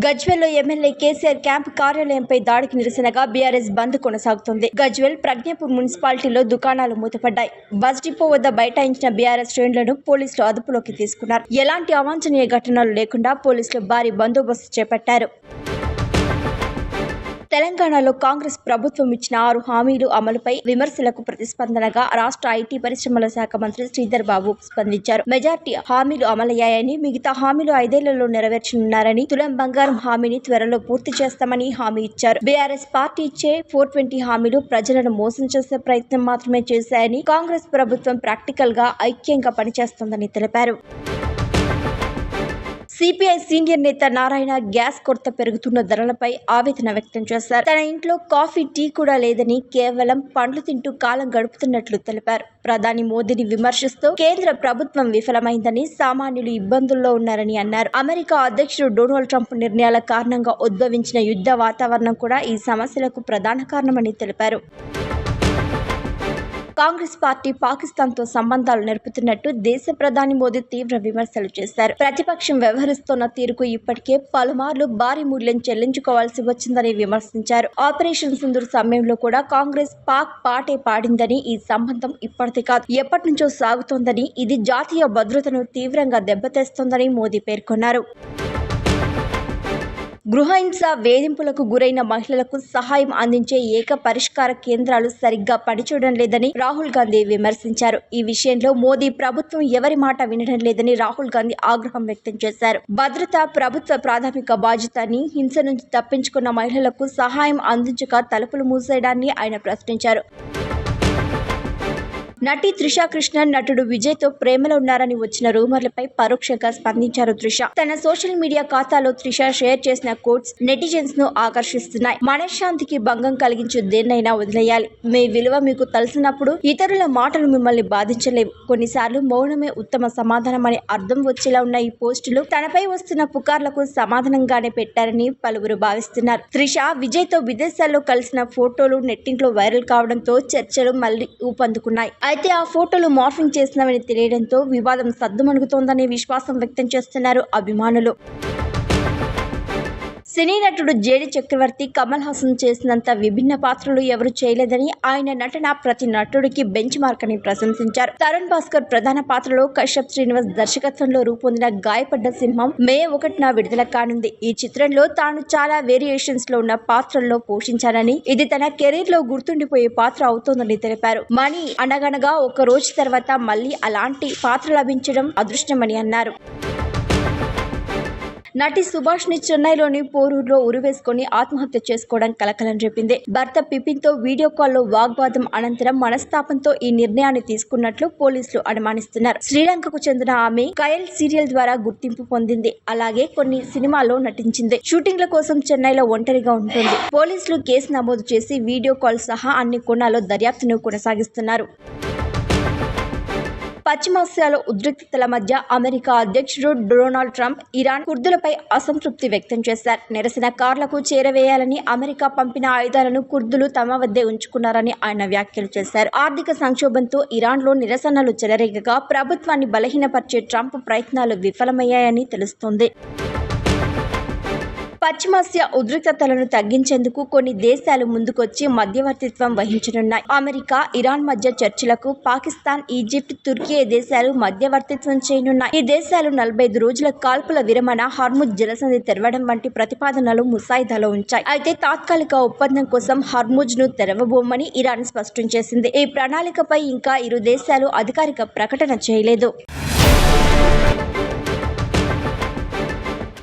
గజ్వేల్లో MLA KCR camp కార్యాలయంపై దాడికి నిరసనగా BRS బంద్ కొనసాగుతుంది. గజ్వేల్ ప్రజ్ఞాపూర్ మున్సిపాలిటీలో దుకాణాలు మూతపడ్డాయి. బస్ డిపో వద్ద బైఠాయించిన బీఆర్ఎస్ శ్రేణులను పోలీసులు అదుపులోకి తీసుకున్నారు. ఎలాంటి అవాంఛనీయ ఘటనలు లేకుండా పోలీసులు భారీ బందోబస్తు చేపట్టారు. తెలంగాణలో కాంగ్రెస్ ప్రభుత్వం ఇచ్చిన 6 హామీలు అమలుపై విమర్శలకు ప్రతిస్పందనగా రాష్ట్ర ఐటీ పరిశ్రమల శాఖ మంత్రి శ్రీధర్ బాబు స్పందించారు. మెజార్టీ హామీలు అమలయ్యాయని, మిగతా హామీలు 5 ఏళ్లలో నెరవేర్చనున్నారని, తులం బంగారం హామీని త్వరలో పూర్తి చేస్తామని హామీ ఇచ్చారు. బీఆర్ఎస్ పార్టీ ఇచ్చే 420 హామీలు ప్రజలను మోసం చేసే ప్రయత్నం మాత్రమే చేశాయని, కాంగ్రెస్ ప్రభుత్వం ప్రాక్టికల్ గా ఐక్యంగా పనిచేస్తోందని తెలిపారు. సిపిఐ సీనియర్ నేత నారాయణ గ్యాస్ కొరత పెరుగుతున్న ధరలపై ఆవేదన వ్యక్తం చేశారు. తన ఇంట్లో కాఫీ, టీ కూడా లేదని, కేవలం పండ్లు తింటూ కాలం గడుపుతున్నట్లు తెలిపారు. ప్రధాని మోదీని విమర్శిస్తూ కేంద్ర ప్రభుత్వం విఫలమైందని, సామాన్యులు ఇబ్బందుల్లో ఉన్నారని అన్నారు. అమెరికా అధ్యక్షుడు డొనాల్డ్ ట్రంప్ నిర్ణయాల కారణంగా ఉద్భవించిన యుద్ధ వాతావరణం కూడా ఈ సమస్యలకు ప్రధాన కారణమని తెలిపారు. కాంగ్రెస్ పార్టీ పాకిస్తాన్తో సంబంధాలు నెరుపుతున్నట్టు దేశ ప్రధాని మోదీ తీవ్ర విమర్శలు చేశారు. ప్రతిపక్షం వ్యవహరిస్తున్న తీరుకు ఇప్పటికే పలుమార్లు భారీ మూల్యం చెల్లించుకోవాల్సి వచ్చిందని విమర్శించారు. ఆపరేషన్ సింధూర్ సమయంలో కూడా కాంగ్రెస్ పాక్ పాటే పాడిందని, ఈ సంబంధం ఇప్పటిది కాదు, ఎప్పటి నుంచో సాగుతోందని, ఇది జాతీయ భద్రతను తీవ్రంగా దెబ్బతీస్తోందని మోదీ పేర్కొన్నారు. గృహహింస, వేధింపులకు గురైన మహిళలకు సహాయం అందించే ఏక పరిష్కార కేంద్రాలు సరిగ్గా పనిచేయడం లేదని రాహుల్ గాంధీ విమర్శించారు. ఈ విషయంలో మోదీ ప్రభుత్వం ఎవరి మాట వినడం లేదని రాహుల్ గాంధీ ఆగ్రహం వ్యక్తం చేశారు. భద్రత ప్రభుత్వ ప్రాథమిక బాధ్యత అని, హింస నుంచి తప్పించుకున్న మహిళలకు సహాయం అందించక తలుపులు మూసేయడాన్ని ఆయన ప్రశ్నించారు. నటి త్రిషా కృష్ణన్ నటుడు విజయ్ తో ప్రేమలో ఉన్నారని వచ్చిన రూమర్లపై పరోక్షంగా స్పందించారు త్రిష. తన సోషల్ మీడియా ఖాతాలో త్రిష షేర్ చేసిన కోట్స్ నెటిజన్స్ ను ఆకర్షిస్తున్నాయి. మనశ్శాంతికి భంగం కలిగించే దేన్నైనా వదిలేయాలి. మీ విలువ మీకు తెలిసినప్పుడు ఇతరుల మాటలు మిమ్మల్ని బాధించలేవు. కొన్నిసార్లు మౌనమే ఉత్తమ సమాధానం అని అర్థం వచ్చేలా ఉన్న ఈ పోస్టులు తనపై వస్తున్న పుకార్లకు సమాధానంగానే పెట్టారని పలువురు భావిస్తున్నారు. త్రిష విజయ్ తో విదేశాల్లో కలిసిన ఫోటోలు నెట్టింట్లో వైరల్ కావడంతో చర్చలు మళ్లీ ఊపందుకున్నాయి. అయితే ఆ ఫోటోలు మార్ఫింగ్ చేసినవని తెలియడంతో వివాదం సద్దుమణుగుతోందనే విశ్వాసం వ్యక్తం చేస్తున్నారు అభిమానులు. సినీ నటుడు జేడి చక్రవర్తి కమల్ హాసన్ చేసినంత విభిన్న పాత్రలు ఎవరు చేయలేదని, ఆయన నటన ప్రతి నటుడికి బెంచ్ మార్క్ అని ప్రశంసించారు. తరుణ్ భాస్కర్ ప్రధాన పాత్రలో కశ్యప్ శ్రీనివాస్ దర్శకత్వంలో రూపొందిన గాయపడ్డ సింహం మే 1న విడుదల కానుంది. ఈ చిత్రంలో తాను చాలా వేరియేషన్స్ లో ఉన్న పాత్రల్లో పోషించానని, ఇది తన కెరీర్ లో గుర్తుండిపోయే పాత్ర అవుతోందని తెలిపారు. మణి అనగనగా ఒక రోజు తర్వాత మళ్లీ అలాంటి పాత్ర లభించడం అదృష్టమని అన్నారు. నటి సుభాష్ని చెన్నైలోని పోరూరులో ఉరివేసుకుని ఆత్మహత్య చేసుకోవడం కలకలం రేపింది. భర్త పిపిన్తో వీడియో కాల్లో వాగ్వాదం అనంతరం మనస్తాపంతో ఈ నిర్ణయాన్ని తీసుకున్నట్లు పోలీసులు అనుమానిస్తున్నారు. శ్రీలంకకు చెందిన ఆమె కయల్ సీరియల్ ద్వారా గుర్తింపు పొందింది. అలాగే కొన్ని సినిమాల్లో నటించింది. షూటింగ్ల కోసం చెన్నైలో ఒంటరిగా ఉంటుంది. పోలీసులు కేసు నమోదు చేసి వీడియో కాల్ సహా అన్ని కోణాల్లో దర్యాప్తును కొనసాగిస్తున్నారు. పశ్చిమాసియాలో ఉద్రిక్తతల మధ్య అమెరికా అధ్యక్షుడు డొనాల్డ్ ట్రంప్ ఇరాన్ కుర్దులపై అసంతృప్తి వ్యక్తం చేశారు. నిరసనకారులకు చేరవేయాలని అమెరికా పంపిన ఆయుధాలను కుర్దులు తమ వద్దే ఉంచుకున్నారని ఆయన వ్యాఖ్యలు చేశారు. ఆర్థిక సంక్షోభంతో ఇరాన్లో నిరసనలు చెలరేగగా ప్రభుత్వాన్ని బలహీనపరిచే ట్రంప్ ప్రయత్నాలు విఫలమయ్యాయని తెలుస్తోంది. పశ్చిమాసియా ఉద్రిక్తతలను తగ్గించేందుకు కొన్ని దేశాలు ముందుకొచ్చి మధ్యవర్తిత్వం వహించనున్నాయి. అమెరికా, ఇరాన్ మధ్య చర్చలకు పాకిస్తాన్, ఈజిప్ట్, తుర్కీ దేశాలు మధ్యవర్తిత్వం చేయనున్నాయి. ఈ దేశాలు 45 రోజుల కాల్పుల విరమణ, హార్ముజ్ జలసంధి తెరవడం వంటి ప్రతిపాదనలు ముసాయిదాలో ఉంచాయి. అయితే తాత్కాలిక ఒప్పందం కోసం హార్ముజ్ ను తెరవబోమని ఇరాన్ స్పష్టం చేసింది. ఈ ప్రణాళికపై ఇంకా ఇరు దేశాలు అధికారిక ప్రకటన చేయలేదు.